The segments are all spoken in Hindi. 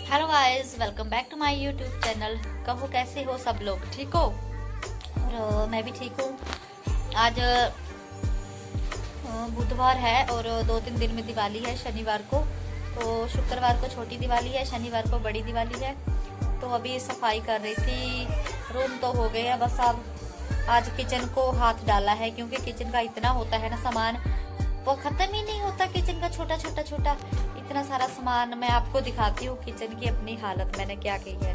Hello guys, welcome back to my YouTube channel. कहो कैसे हो सब लोग, ठीक हो? और मैं भी ठीक हूँ। आज बुधवार है और 2-3 दिन में दिवाली है। शनिवार को तो शुक्रवार को छोटी दिवाली है, शनिवार को बड़ी दिवाली है। तो अभी सफाई कर रही थी। रूम तो हो गए हैं, बस अब आज किचन को हाथ डाला है क्योंकि किचन का इतना होता है ना सामान, वो खत्म ही नहीं होता। किचन का छोटा छोटा छोटा इतना सारा सामान। मैं आपको दिखाती हूँ किचन की अपनी हालत मैंने क्या की है।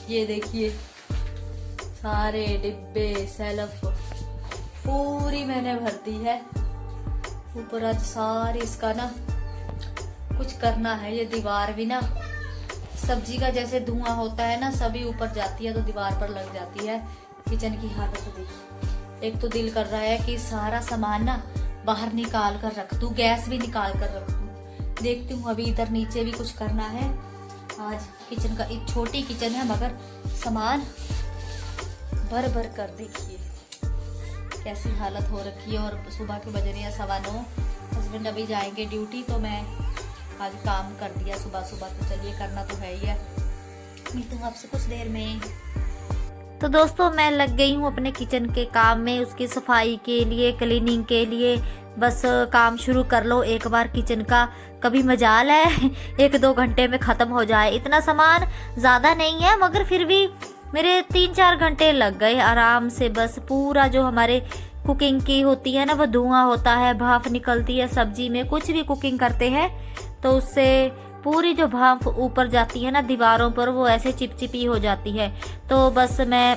ये देखिए सारे डिब्बे सेल्फ पूरी मैंने भर दी है। ऊपर आज सारी इसका ना कुछ करना है। ये दीवार भी ना सब्जी का जैसे धुआं होता है ना, सभी ऊपर जाती है तो दीवार पर लग जाती है। किचन की हालत देखिए। एक तो दिल कर रहा है कि सारा सामान ना बाहर निकाल कर रख दूं, गैस भी निकाल कर रख दूं। देखती हूँ अभी इधर नीचे भी कुछ करना है। आज किचन का एक छोटी किचन है मगर सामान भर भर कर देखिए कैसी हालत हो रखी है। और सुबह के बज रहे हैं 9:15। हस्बैंड अभी जाएंगे ड्यूटी तो मैं आज काम कर दिया सुबह सुबह। तो चलिए करना तो है ही है। मिलती हूँ आपसे कुछ देर में। तो दोस्तों मैं लग गई हूँ अपने किचन के काम में, उसकी सफाई के लिए, क्लीनिंग के लिए। बस काम शुरू कर लो एक बार किचन का। कभी मजाल है 1-2 घंटे में ख़त्म हो जाए। इतना सामान ज़्यादा नहीं है मगर फिर भी मेरे 3-4 घंटे लग गए आराम से। बस पूरा जो हमारे कुकिंग की होती है ना, वो धुआं होता है, भाप निकलती है सब्जी में। कुछ भी कुकिंग करते हैं तो उससे पूरी जो भाप ऊपर जाती है ना दीवारों पर, वो ऐसे चिपचिपी हो जाती है। तो बस मैं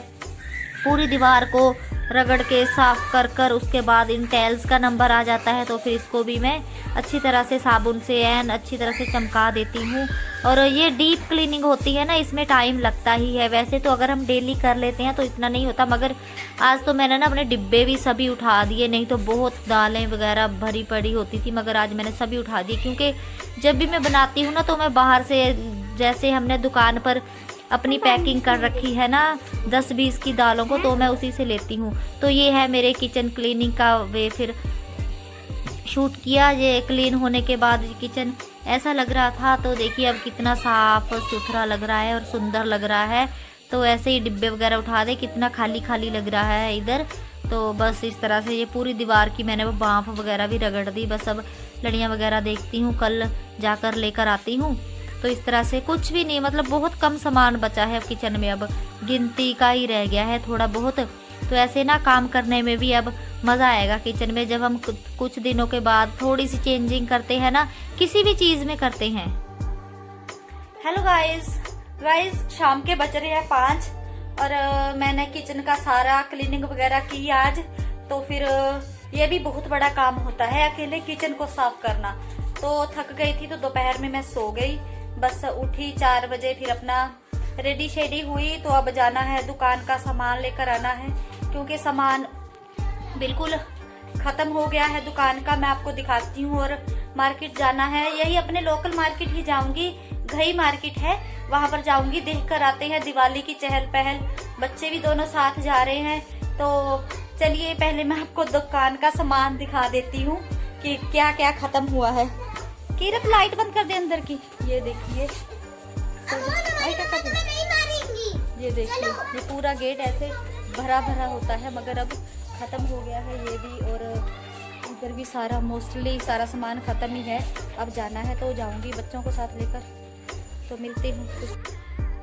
पूरी दीवार को रगड़ के साफ कर कर उसके बाद इन टाइल्स का नंबर आ जाता है तो फिर इसको भी मैं अच्छी तरह से साबुन से अच्छी तरह से चमका देती हूँ। और ये डीप क्लीनिंग होती है ना, इसमें टाइम लगता ही है। वैसे तो अगर हम डेली कर लेते हैं तो इतना नहीं होता, मगर आज तो मैंने ना अपने डिब्बे भी सभी उठा दिए। नहीं तो बहुत दालें वगैरह भरी पड़ी होती थी, मगर आज मैंने सभी उठा दी क्योंकि जब भी मैं बनाती हूँ ना तो मैं बाहर से, जैसे हमने दुकान पर अपनी पैकिंग कर रखी है ना 10-20 की दालों को, तो मैं उसी से लेती हूँ। तो ये है मेरे किचन क्लीनिंग का वे। फिर शूट किया। ये क्लीन होने के बाद किचन ऐसा लग रहा था, तो देखिए अब कितना साफ सुथरा लग रहा है और सुंदर लग रहा है। तो ऐसे ही डिब्बे वगैरह उठा दे, कितना खाली खाली लग रहा है इधर। तो बस इस तरह से ये पूरी दीवार की मैंने वो भाप वगैरह भी रगड़ दी। बस अब लड़ियाँ वगैरह देखती हूँ, कल जाकर लेकर आती हूँ। तो इस तरह से कुछ भी नहीं, मतलब बहुत कम सामान बचा है अब किचन में। अब गिनती का ही रह गया है थोड़ा बहुत। तो ऐसे ना काम करने में भी अब मज़ा आएगा किचन में, जब हम कुछ दिनों के बाद थोड़ी सी चेंजिंग करते हैं ना, किसी भी चीज़ में करते हैं। हेलो गाइस, शाम के बज रहे हैं 5 और मैंने किचन का सारा क्लीनिंग वगैरह की आज। तो फिर ये भी बहुत बड़ा काम होता है अकेले किचन को साफ करना। तो थक गई थी तो दोपहर में मैं सो गई। बस उठी 4 बजे, फिर अपना रेडी शेडी हुई। तो अब जाना है दुकान का सामान लेकर आना है क्योंकि सामान बिल्कुल खत्म हो गया है दुकान का। मैं आपको दिखाती हूँ। और मार्केट जाना है, यही अपने लोकल मार्केट ही जाऊंगी। घई मार्केट है, वहां पर जाऊंगी। देख कर आते हैं दिवाली की चहल पहल। बच्चे भी दोनों साथ जा रहे हैं। तो चलिए पहले मैं आपको दुकान का सामान दिखा देती हूँ कि क्या क्या खत्म हुआ है। कीरत लाइट बंद कर दे अंदर की। ये देखिए ये देखिए, ये पूरा गेट ऐसे भरा भरा होता है मगर अब खत्म हो गया है ये भी। और इधर भी सारा मोस्टली सारा सामान खत्म ही है। अब जाना है तो जाऊंगी बच्चों को साथ लेकर। तो मिलती हूँ।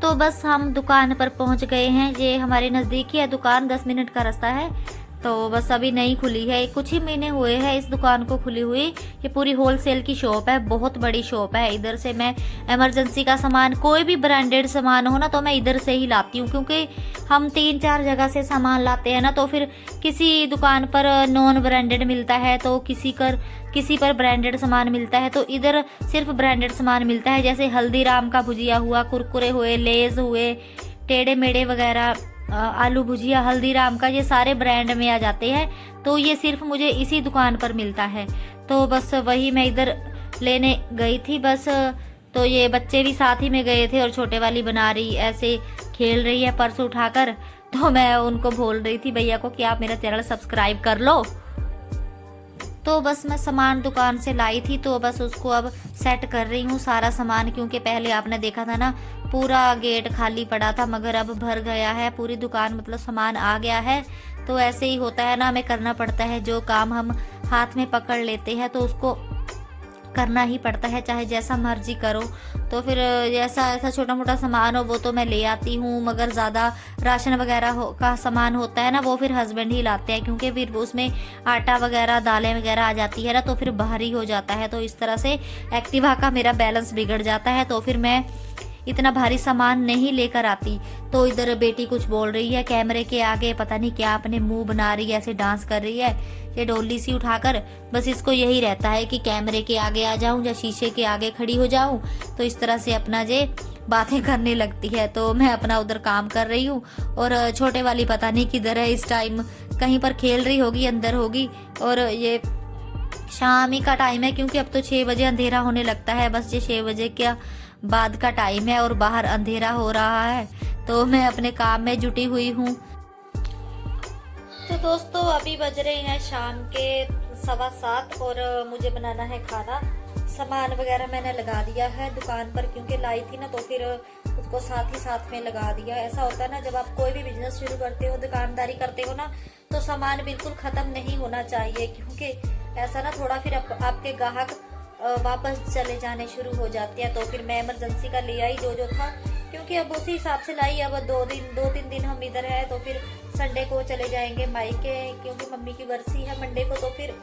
तो बस हम दुकान पर पहुंच गए हैं। ये हमारे नज़दीक ही है दुकान, 10 मिनट का रास्ता है। तो बस अभी नई खुली है, कुछ ही महीने हुए हैं इस दुकान को खुली हुई। ये पूरी होलसेल की शॉप है, बहुत बड़ी शॉप है। इधर से मैं इमरजेंसी का सामान, कोई भी ब्रांडेड सामान हो ना तो मैं इधर से ही लाती हूँ क्योंकि हम 3-4 जगह से सामान लाते हैं ना, तो फिर किसी दुकान पर नॉन ब्रांडेड मिलता है तो किसी पर ब्रांडेड सामान मिलता है। तो इधर सिर्फ ब्रांडेड सामान मिलता है, जैसे हल्दीराम का भुजिया हुआ, कुरकुरे हुए, लेज हुए, टेढ़े मेढ़े वगैरह, आलू भुजिया हल्दीराम का, ये सारे ब्रांड में आ जाते हैं। तो ये सिर्फ मुझे इसी दुकान पर मिलता है। तो बस वही मैं इधर लेने गई थी बस। तो ये बच्चे भी साथ ही में गए थे और छोटे वाली बना रही ऐसे खेल रही है पर्स उठाकर। तो मैं उनको बोल रही थी भैया को कि आप मेरा चैनल सब्सक्राइब कर लो। तो बस मैं सामान दुकान से लाई थी, तो बस उसको अब सेट कर रही हूँ सारा सामान, क्योंकि पहले आपने देखा था ना पूरा गेट खाली पड़ा था, मगर अब भर गया है पूरी दुकान, मतलब सामान आ गया है। तो ऐसे ही होता है ना, हमें करना पड़ता है, जो काम हम हाथ में पकड़ लेते हैं तो उसको करना ही पड़ता है, चाहे जैसा मर्जी करो। तो फिर जैसा ऐसा छोटा मोटा सामान हो वो तो मैं ले आती हूँ, मगर ज़्यादा राशन वगैरह का सामान होता है ना वो फिर हस्बैंड ही लाते हैं, क्योंकि फिर उसमें आटा वगैरह दालें वगैरह आ जाती है ना, तो फिर भारी हो जाता है। तो इस तरह से एक्टिवा का मेरा बैलेंस बिगड़ जाता है, तो फिर मैं इतना भारी सामान नहीं लेकर आती। तो इधर बेटी कुछ बोल रही है कैमरे के आगे, पता नहीं क्या अपने मुंह बना रही है, ऐसे डांस कर रही है ये डोली सी उठाकर। बस इसको यही रहता है कि कैमरे के आगे आ जाऊं या शीशे के आगे खड़ी हो जाऊं, तो इस तरह से अपना जे बातें करने लगती है। तो मैं अपना उधर काम कर रही हूँ, और छोटे वाली पता नहीं किधर है इस टाइम, कहीं पर खेल रही होगी, अंदर होगी। और ये शाम ही का टाइम है, क्योंकि अब तो 6 बजे अंधेरा होने लगता है, बस ये 6 बजे क्या बाद का टाइम है और बाहर अंधेरा हो रहा है। तो मैं अपने काम में जुटी हुई हूँ। तो दोस्तों अभी बज रहे हैं शाम के 7:15 और मुझे बनाना है खाना। सामान वगैरह मैंने लगा दिया है दुकान पर, क्योंकि लाई थी ना, तो फिर उसको साथ ही साथ में लगा दिया। ऐसा होता है ना, जब आप कोई भी बिजनेस शुरू करते हो, दुकानदारी करते हो ना, तो सामान बिल्कुल खत्म नहीं होना चाहिए, क्योंकि ऐसा ना थोड़ा फिर आपके ग्राहक वापस चले जाने शुरू हो जाते हैं। तो फिर मैं इमरजेंसी का ले आई जो था, क्योंकि अब उसी हिसाब से लाई। अब 2-3 दिन हम इधर है, तो फिर संडे को चले जाएंगे मायके, क्योंकि मम्मी की बरसी है मंडे को। तो फिर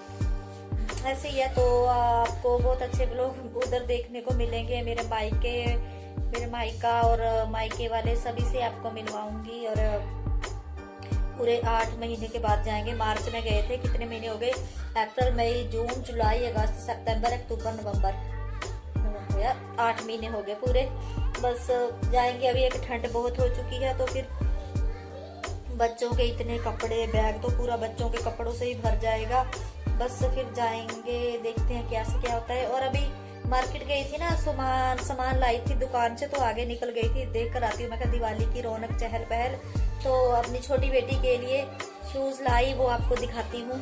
ऐसे ही है, तो आपको बहुत अच्छे ब्लॉग उधर देखने को मिलेंगे, मेरे मायका और मायके वाले सभी से आपको मिलवाऊंगी। और पूरे 8 महीने के बाद जाएंगे। मार्च में गए थे, कितने महीने हो गए, अप्रैल मई जून जुलाई अगस्त सितंबर अक्टूबर नवंबर, यार 8 महीने हो गए पूरे। बस जाएंगे। अभी एक ठंड बहुत हो चुकी है, तो फिर बच्चों के इतने कपड़े, बैग तो पूरा बच्चों के कपड़ों से ही भर जाएगा। बस फिर जाएंगे, देखते हैं क्या से क्या होता है। और अभी मार्केट गई थी ना, सामान लाई थी दुकान से, तो आगे निकल गई थी, देख कर आती हूँ। मैं कहा दिवाली की रौनक चहल पहल, तो अपनी छोटी बेटी के लिए शूज लाई, वो आपको दिखाती हूँ।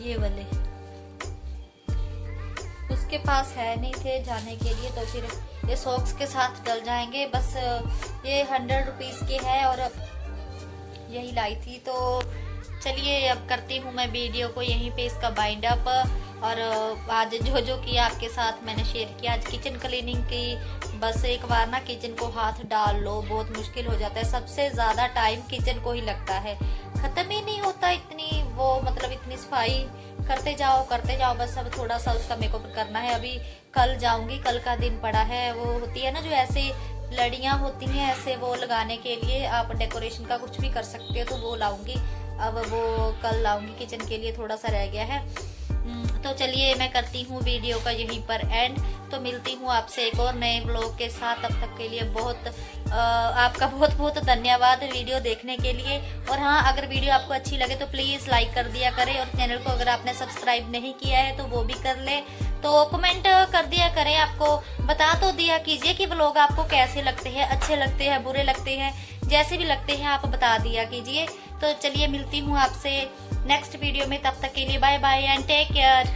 ये वाले उसके पास है नहीं थे जाने के लिए, तो फिर ये सॉक्स के साथ डल जाएंगे। बस ये 100 रुपीज के है और यही लाई थी। तो चलिए अब करती हूँ मैं वीडियो को यहीं पे इसका बाइंड अप। और आज जो किया आपके साथ मैंने शेयर किया, आज किचन क्लीनिंग की। बस एक बार ना किचन को हाथ डाल लो, बहुत मुश्किल हो जाता है। सबसे ज्यादा टाइम किचन को ही लगता है, खत्म ही नहीं होता इतनी वो, मतलब इतनी सफाई करते जाओ। बस अब थोड़ा सा उसका मेकअप करना है। अभी कल जाऊंगी, कल का दिन पड़ा है। वो होती है ना जो ऐसे लड़ियां होती हैं ऐसे, वो लगाने के लिए आप डेकोरेशन का कुछ भी कर सकते हो, तो वो लाऊंगी। अब वो कल लाऊंगी, किचन के लिए थोड़ा सा रह गया है। तो चलिए मैं करती हूँ वीडियो का यहीं पर एंड। तो मिलती हूँ आपसे एक और नए ब्लॉग के साथ। तब तक के लिए आपका बहुत बहुत धन्यवाद वीडियो देखने के लिए। और हाँ, अगर वीडियो आपको अच्छी लगे तो प्लीज़ लाइक कर दिया करें, और चैनल को अगर आपने सब्सक्राइब नहीं किया है तो वो भी कर ले। तो कमेंट कर दिया करें, आपको बता तो दिया कीजिए कि ब्लॉग आपको कैसे लगते हैं, अच्छे लगते हैं, बुरे लगते हैं, जैसे भी लगते हैं आप बता दिया कीजिए। तो चलिए मिलती हूँ आपसे नेक्स्ट वीडियो में, तब तक के लिए bye bye and take care.